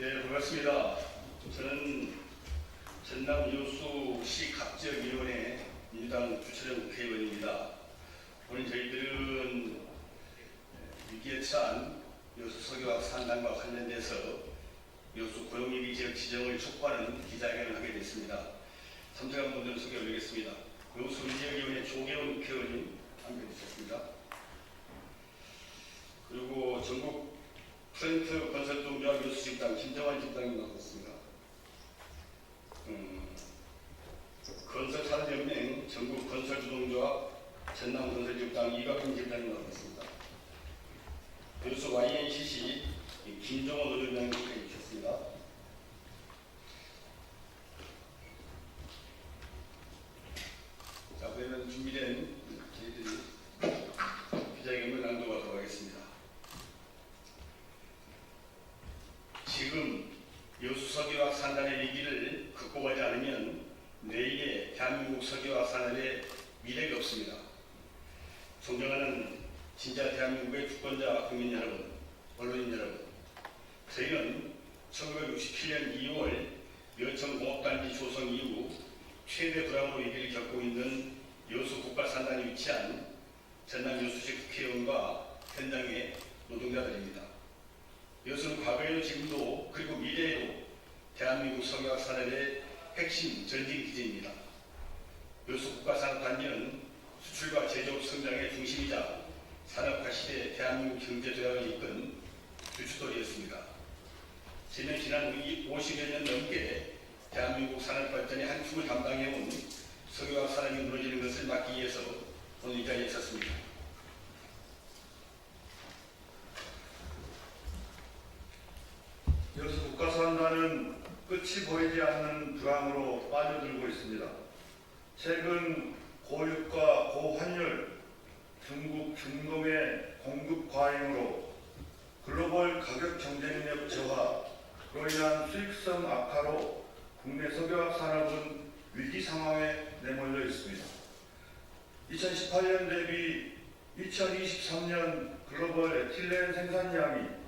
네, 반갑습니다. 저는 전남여수시 갑지역위원회 민주당 주철현 국회의원입니다. 오늘 저희들은 위기에 처한 여수 석유화학 산단과 관련돼서 여수 고용위기 지역 지정을 촉구하는 기자회견을 하게 됐습니다. 참석한 분들 소개 올리겠습니다. 여수 지역위원회 조계원 국회의원님 함께해 주셨습니다. 그리고 전국 프렌트 건설동조합 여수집단 김정환 집단님 나왔습니다. 건설산업연맹 전국 건설주동조합 전남건설집단 이박근 집단님 나왔습니다. 여수 YNCC 김종호 노조위원님 해주셨습니다. 자, 그러면 준비된 저희들이 기자회견을 낭독하도록 하겠습니다. 지금 여수 석유화학 산단의 위기를 극복하지 않으면 내일의 대한민국 석유화학 산업의 미래가 없습니다. 존경하는 진짜 대한민국의 주권자 국민 여러분, 언론인 여러분, 저희는 1967년 2월 여천공업단지 조성 이후 최대 불황으로 위기를 겪고 있는 여수 국가산단에 위치한 전남 여수시 국회의원과 현장의 노동자들입니다. 여수는 과거에도 지금도 그리고 미래에도 대한민국 석유화학 산업의 핵심 전진 기지입니다. 여수 국가산업단지는 수출과 제조업 성장의 중심이자 산업화 시대 대한민국 경제 도약을 이끈 주춧돌이었습니다. 저는 지난 50여 년 넘게 대한민국 산업 발전의 한 축을 담당해온 석유화학 산업이 무너지는 것을 막기 위해서 오늘 이 자리에 섰습니다. 여수 국가산단은 끝이 보이지 않는 불황으로 빠져들고 있습니다. 최근 고유가 고환율, 중국 중동의 공급 과잉으로 글로벌 가격 경쟁력 저하로 인한 수익성 악화로 국내 석유화학 산업은 위기 상황에 내몰려 있습니다. 2018년 대비 2023년 글로벌 에틸렌 생산량이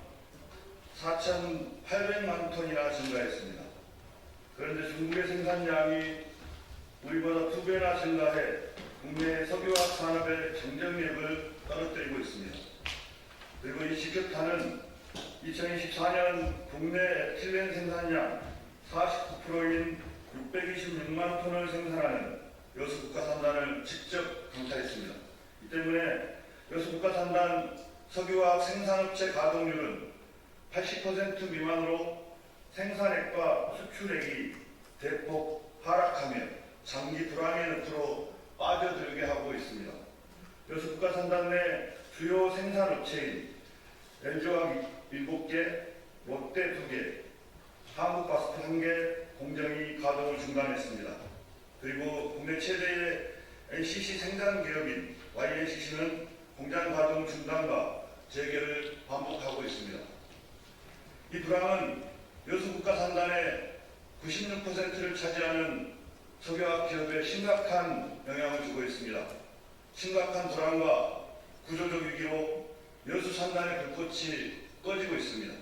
4,800만 톤이나 증가했습니다. 그런데 중국의 생산량이 우리보다 2배나 증가해 국내 석유화학 산업의 경쟁력을 떨어뜨리고 있습니다. 그리고 이 직격탄은 2024년 국내 에틸렌 생산량 49%인 626만 톤을 생산하는 여수 국가산단을 직접 강타했습니다. 이 때문에 여수 국가산단 석유화학 생산업체 가동률은 80% 미만으로 생산액과 수출액이 대폭 하락하며 장기 불황의 늪으로 빠져들게 하고 있습니다. 여수 국가산단 내 주요 생산업체인 LG화학 7개, 롯데 2개, 한국가스프 1개 공정이 가동을 중단했습니다. 그리고 국내 최대의 NCC 생산 기업인 YNCC는 공장 가동 중단과 재개를 반복하고 있습니다. 이 불황은 여수 국가산단의 96%를 차지하는 석유화학 기업에 심각한 영향을 주고 있습니다. 심각한 불황과 구조적 위기로 여수 산단의 불꽃이 꺼지고 있습니다.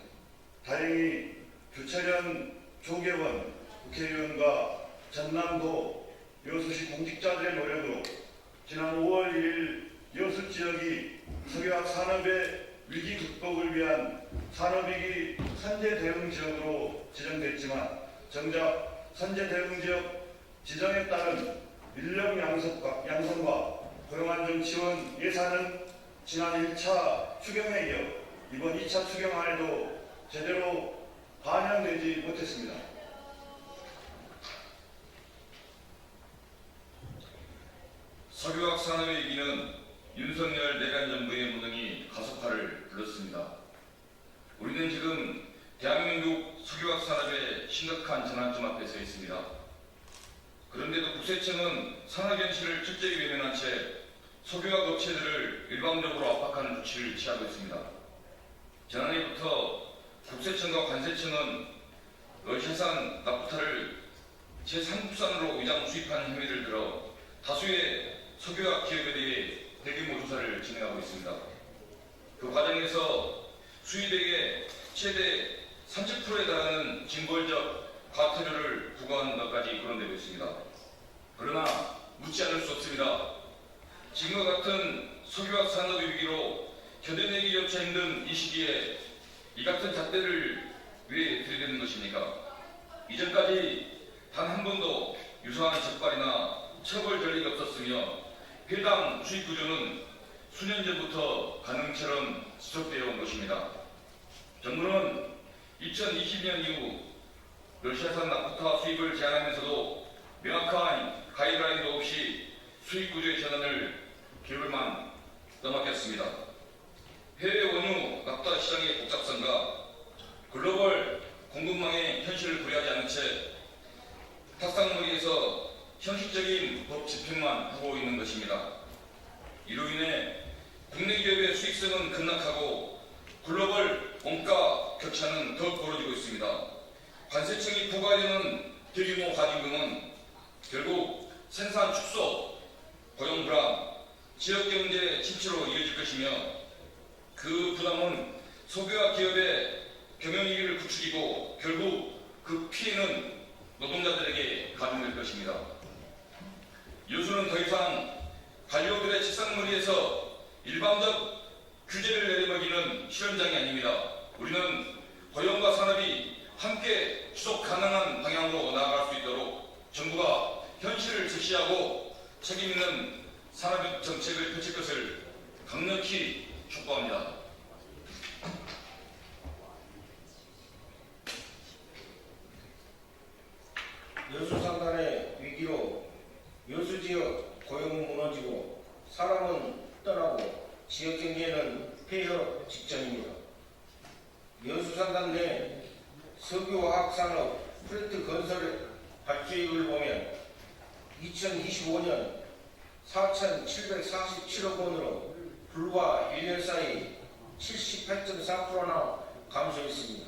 다행히 주철현 조계원 국회의원과 전남도 여수시 공직자들의 노력으로 지난 5월 1일 여수 지역이 석유화학 산업의 위기 극복을 위한 산업위기 선제 대응 지역으로 지정됐지만 정작 선제 대응 지역 지정에 따른 인력 양성과 고용안정 지원 예산은 지난 1차 추경에 이어 이번 2차 추경안에도 제대로 반영되지 못했습니다. 석유화학 산업의 위기는 윤석열 내란 정부의 무능이 가속화를 불렀습니다. 우리는 지금 대한민국 석유화학 산업의 심각한 전환점 앞에 서 있습니다. 그런데도 국세청은 산업 현실을 철저히 외면한 채 석유화학 업체들을 일방적으로 압박하는 조치를 취하고 있습니다. 지난해부터 국세청과 관세청은 러시아산 나프타를 제3국산으로 위장 수입하는 혐의를 들어 다수의 석유화학 기업에 대해 대규모 조사를 진행하고 있습니다. 그 과정에서 수입액의 최대 30%에 달하는 징벌적 과태료를 부과하는 것까지 거론되고 있습니다. 그러나 묻지 않을 수 없습니다. 지금과 같은 석유화학 산업 위기로 견뎌내기조차 힘든 이 시기에 이 같은 잣대를 왜 들이대는 것입니까? 이전까지 단 한 번도 유사한 적발이나 처벌 전례가 없었으며 해당 수입 구조는 수년 전부터 가능처럼 지속되어 온 것입니다. 정부는 2020년 이후 러시아산 나프타 수입을 제한하면서도 명확한 가이드라인도 없이 수입 구조의 전환을 겨울만 떠맡겼습니다. 해외 원유 납다 시장의 복잡성과 글로벌 공급망의 현실을 고려하지 않은 채 탁상머리에서 형식적인 법 집행만 하고 있는 것입니다. 이로 인해 국내 기업의 수익성은 급락하고 글로벌 원가 격차는 더욱 벌어지고 있습니다. 관세청이 부과되는 대규모 가진금은 결국 생산 축소, 고용 불안, 지역경제 침체로 이어질 것이며 그 부담은 소비와 기업의 경영위기를 부추기고 결국 그 피해는 노동자들에게 가중될 것입니다. 여수는 더 이상 관료들의 책상머리에서 일방적 규제를 내려먹이는 실험장이 아닙니다. 우리는 고용과 산업이 함께 지속 가능한 방향으로 나아갈 수 있도록 정부가 현실을 제시하고 책임 있는 산업 정책을 펼칠 것을 강력히 촉구합니다. 여수 산단의 위기로 여수 지역 고용은 무너지고 사람은 떠나고 지역 경제는 폐허 직전입니다. 여수 산단 내 석유화학 산업 플랜트 건설 발주액을 보면 2025년 4,747억 원으로 불과 1년 사이 78.4%나 감소했습니다.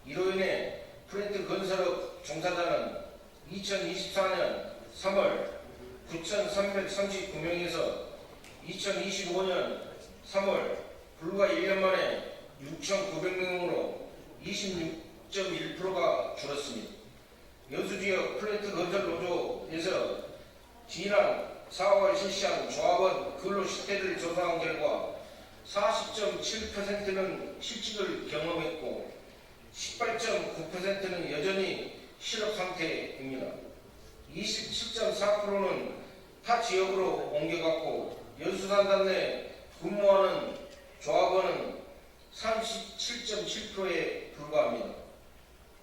이로 인해 플랜트 건설업 종사자는 2024년 3월 9,339명에서 2025년 3월 불과 1년 만에 6,900명으로 26.1%가 줄었습니다. 여수 지역 플랜트 건설 노조에서 지난 4월 실시한 조합원 근로 실태를 조사한 결과 40.7%는 실직을 경험했고 18.9%는 여전히 실업 상태입니다. 27.4%는 타 지역으로 옮겨갔고 여수 산단 내 근무하는 조합원은 37.7%에 불과합니다.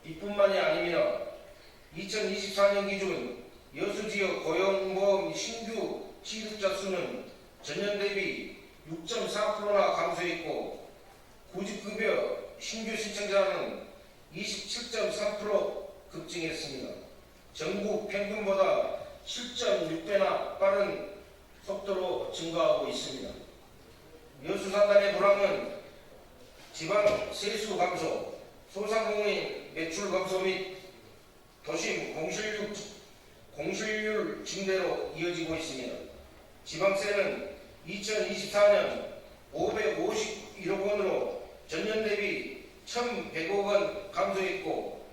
이뿐만이 아닙니다. 2024년 기준 여수 지역 고용보험 신규 취득자 수는 전년 대비 6.4%나 감소했고 구직급여 신규 신청자는 27.3% 급증했습니다. 전국 평균보다 7.6배나 빠른 속도로 증가하고 있습니다. 여수 산단의 불황은 지방 세수 감소, 소상공인 매출 감소 및 도심 공실률 증대로 이어지고 있습니다. 지방세는 2024년 551억 원으로 전년 대비 1,100억 원 감소했고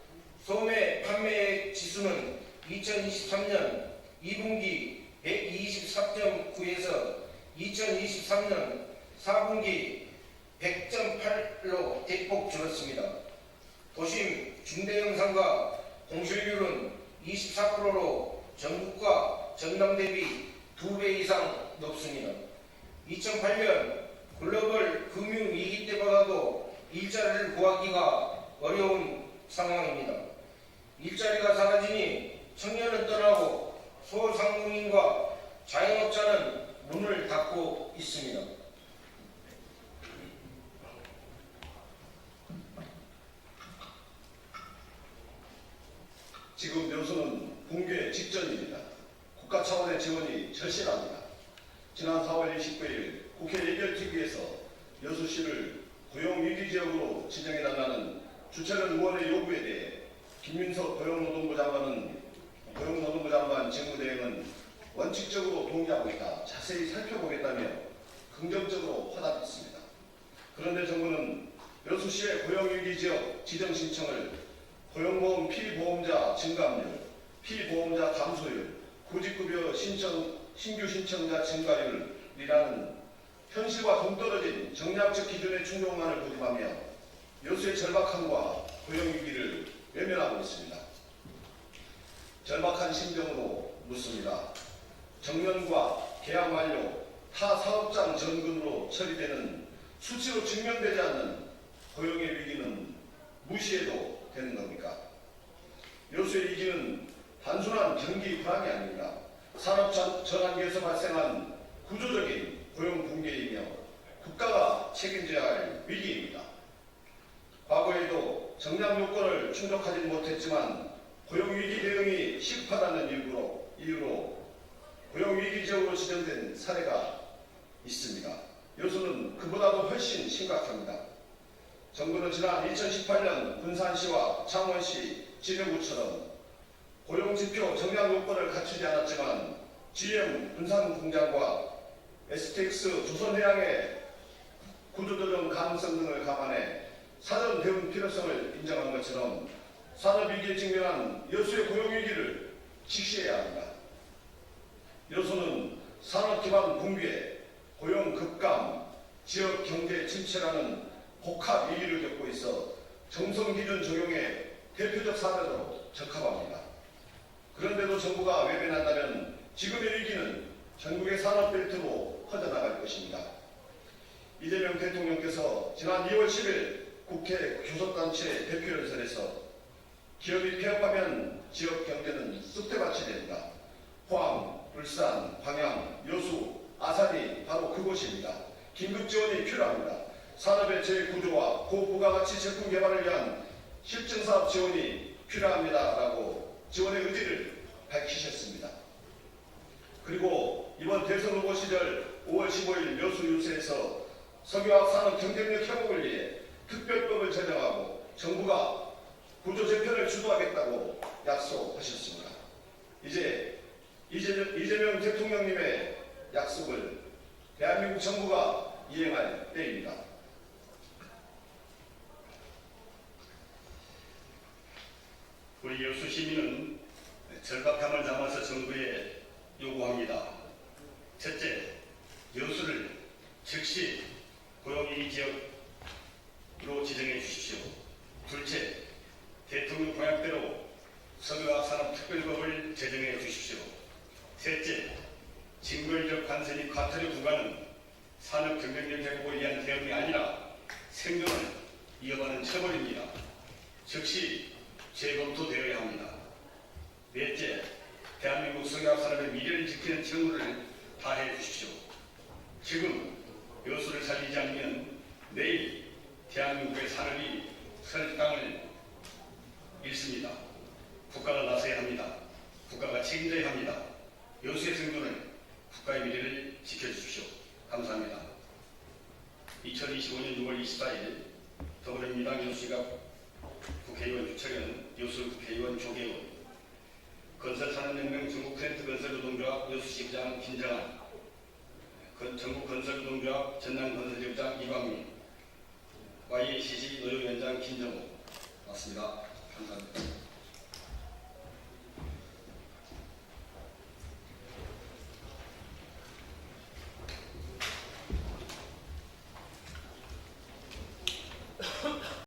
소매 판매액 지수는 2023년 2분기 124.9에서 2023년 4분기 100.8로 대폭 줄었습니다. 도심 중대형상가 공실률은 24%로 전국과 전남 대비 2배 이상 높습니다. 2008년 글로벌 금융위기 때보다도 일자리를 구하기가 어려운 상황입니다. 일자리가 사라지니 청년은 떠나고 소상공인과 자영업자는 문을 닫고 있습니다. 지금 여수는 붕괴 직전입니다. 국가 차원의 지원이 절실합니다. 지난 4월 29일 국회 예결특위에서 여수시를 고용위기지역으로 지정해달라는 주철현 의원의 요구에 대해 김윤석 고용노동부 장관 직무대행은 원칙적으로 동의하고 있다. 자세히 살펴보겠다며 긍정적으로 화답했습니다. 그런데 정부는 여수시의 고용위기 지역 지정 신청을 고용보험 피보험자 증감률, 피보험자 감소율, 구직급여 신규 신청자 증가율이라는 현실과 동떨어진 정량적 기준의 충족만을 고집하며 여수의 절박함과 고용위기를 외면하고 있습니다. 절박한 심정으로 묻습니다. 정년과 계약 만료, 타 사업장 전근으로 처리되는 수치로 증명되지 않는 고용의 위기는 무시해도 되는 겁니까? 여수의 위기는 단순한 경기 불황이 아닙니다. 산업 전환기에서 발생한 구조적인 고용 붕괴이며 국가가 책임져야 할 위기입니다. 과거에도 정량 요건을 충족하지 못했지만 고용위기 대응이 시급하다는 이유로 고용위기 지역으로 지정된 사례가 있습니다. 여수는 그보다도 훨씬 심각합니다. 정부는 지난 2018년 군산시와 창원시, 진해구처럼 고용지표 정량 요건을 갖추지 않았지만 GM 군산공장과 STX 조선해양의 구조조정 가능성 등을 감안해 사전 대응 필요성을 인정한 것처럼 산업위기에 직면한 여수의 고용위기를 직시해야 합니다. 여수는 산업기반 붕괴, 고용 급감, 지역 경제 침체라는 복합 위기를 겪고 있어 정성기준 적용의 대표적 사례로 적합합니다. 그런데도 정부가 외면한다면 지금의 위기는 전국의 산업벨트로 퍼져나갈 것입니다. 이재명 대통령께서 지난 2월 10일 국회 교섭단체 대표연설에서 기업이 폐업하면 지역 경제는 쑥대밭이 됩니다. 포항, 울산, 광양, 여수, 아산이 바로 그곳입니다. 긴급 지원이 필요합니다. 산업의 재구조와 고부가가치 제품 개발을 위한 실증사업 지원이 필요합니다라고 지원의 의지를 밝히셨습니다. 그리고 이번 대선 후보 시절 5월 15일 여수 유세에서 석유화학 산업 경쟁력 회복을 위해 특별법을 제정하고 정부가 구조 재편을 주도하겠다고 약속하셨습니다. 이제 이재명 대통령님의 약속을 대한민국 정부가 이행할 때입니다. 우리 여수 시민은 절박함을 담아서 정부에 요구합니다. 첫째, 여수를 즉시 고용위기 지역으로 지정해 주십시오. 둘째, 대통령 공약대로 석유화학산업특별법을 제정해 주십시오. 셋째, 징벌적 관세니 과태료 부과는 산업 경쟁력 회복을 위한 대응이 아니라 생존을 이어가는 처벌입니다. 즉시 재검토되어야 합니다. 넷째, 대한민국 석유화학산업의 미래를 지키는 책무를 다해 주십시오. 지금 여수를 살리지 않으면 내일 대한민국의 산업이 설 땅을 잃습니다. 국가가 나서야 합니다. 국가가 책임져야 합니다. 여수의 생존을, 국가의 미래를 지켜주십시오. 감사합니다. 2025년 6월 24일 더불어민주당 여수시각 국회의원 유철현, 여수 국회의원 조계원, 건설산업연맹 전국크랜트건설노동조합 여수시부장 김정한, 전국건설노동조합 전남건설지부장 이광민, YACC 노조위원장 김정호. 맞습니다. 감사합니다.